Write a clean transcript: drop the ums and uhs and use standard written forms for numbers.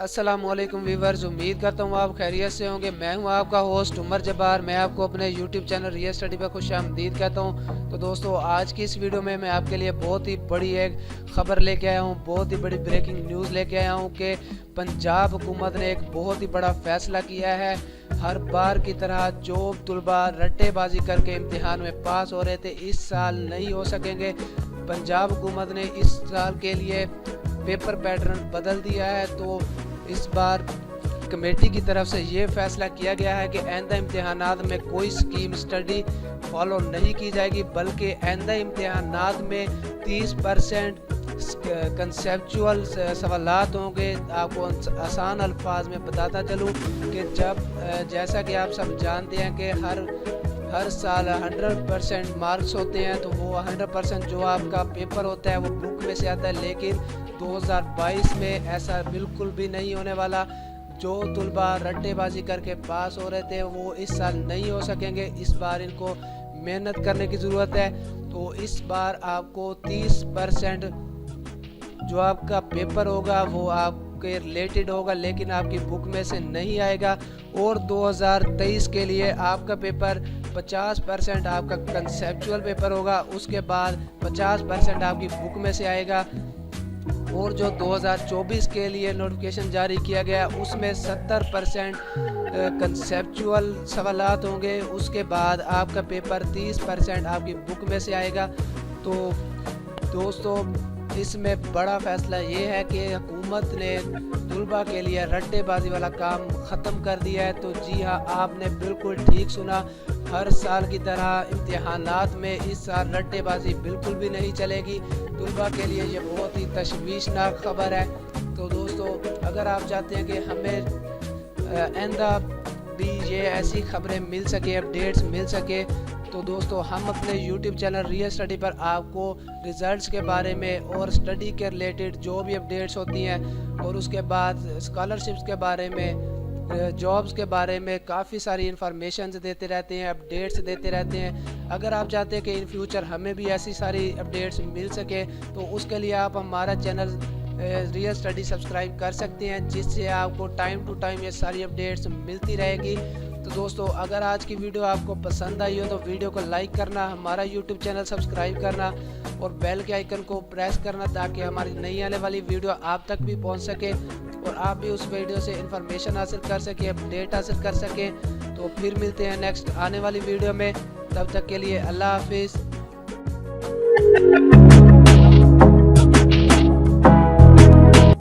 अस्सलामुअलैकुम व्यूवर्स, उम्मीद करता हूँ आप खैरियत से होंगे। मैं हूँ आपका होस्ट उमर जब्बार। मैं आपको अपने यूट्यूब चैनल रियल स्टडी पर खुशामदीद कहता हूँ। तो दोस्तों, आज की इस वीडियो में मैं आपके लिए बहुत ही बड़ी एक ख़बर लेके आया हूँ, बहुत ही बड़ी ब्रेकिंग न्यूज़ लेके आया हूँ कि पंजाब हुकूमत ने एक बहुत ही बड़ा फ़ैसला किया है। हर बार की तरह जो तलबा रट्टेबाजी करके इम्तिहान में पास हो रहे थे, इस साल नहीं हो सकेंगे। पंजाब हुकूमत ने इस साल के लिए पेपर पैटर्न बदल दिया है। तो इस बार कमेटी की तरफ से ये फैसला किया गया है कि आइंदा इम्तिहानात में कोई स्कीम स्टडी फॉलो नहीं की जाएगी, बल्कि आइंदा इम्तिहानात में 30% कंसेप्चुअल सवालात होंगे। आपको आसान अल्फाज में बताता चलूँ कि जैसा कि आप सब जानते हैं कि हर साल 100% मार्क्स होते हैं, तो वो 100% जो आपका पेपर होता है वो बुक में से आता है। लेकिन 2022 में ऐसा बिल्कुल भी नहीं होने वाला। जो तलबा रट्टेबाजी करके पास हो रहे थे वो इस साल नहीं हो सकेंगे। इस बार इनको मेहनत करने की ज़रूरत है। तो इस बार आपको 30% जो आपका पेपर होगा वो आपके रिलेटेड होगा, लेकिन आपकी बुक में से नहीं आएगा। और 2023 के लिए आपका पेपर 50% आपका कंसेप्चुअल पेपर होगा, उसके बाद 50% आपकी बुक में से आएगा। और जो 2024 के लिए नोटिफिकेशन जारी किया गया उसमें 70% कंसेप्चुअल सवालात होंगे, उसके बाद आपका पेपर 30% आपकी बुक में से आएगा। तो दोस्तों, इसमें बड़ा फैसला ये है कि हुकूमत ने तलबा के लिए रट्टेबाजी वाला काम ख़त्म कर दिया है। तो जी हाँ, आपने बिल्कुल ठीक सुना। हर साल की तरह इम्तिहानात में इस साल रट्टेबाजी बिल्कुल भी नहीं चलेगी। तलबा के लिए ये बहुत ही तशवीशनाक खबर है। तो दोस्तों, अगर आप चाहते हैं कि हमें आइंदा भी ये ऐसी खबरें मिल सके, अपडेट्स मिल सके, तो दोस्तों हम अपने YouTube चैनल रियल स्टडी पर आपको रिज़ल्ट्स के बारे में और स्टडी के रिलेटेड जो भी अपडेट्स होती हैं, और उसके बाद स्कॉलरशिप्स के बारे में, जॉब्स के बारे में काफ़ी सारी इंफॉर्मेशन देते रहते हैं, अपडेट्स देते रहते हैं। अगर आप चाहते हैं कि इन फ्यूचर हमें भी ऐसी सारी अपडेट्स मिल सके, तो उसके लिए आप हमारा चैनल रियल स्टडी सब्सक्राइब कर सकते हैं, जिससे आपको टाइम टू टाइम ये सारी अपडेट्स मिलती रहेगी। तो दोस्तों, अगर आज की वीडियो आपको पसंद आई हो तो वीडियो को लाइक करना, हमारा यूट्यूब चैनल सब्सक्राइब करना और बेल के आइकन को प्रेस करना, ताकि हमारी नई आने वाली वीडियो आप तक भी पहुंच सके और आप भी उस वीडियो से इंफॉर्मेशन हासिल कर सके, अपडेट हासिल कर सके। तो फिर मिलते हैं नेक्स्ट आने वाली वीडियो में। तब तक के लिए अल्लाह हाफिज़।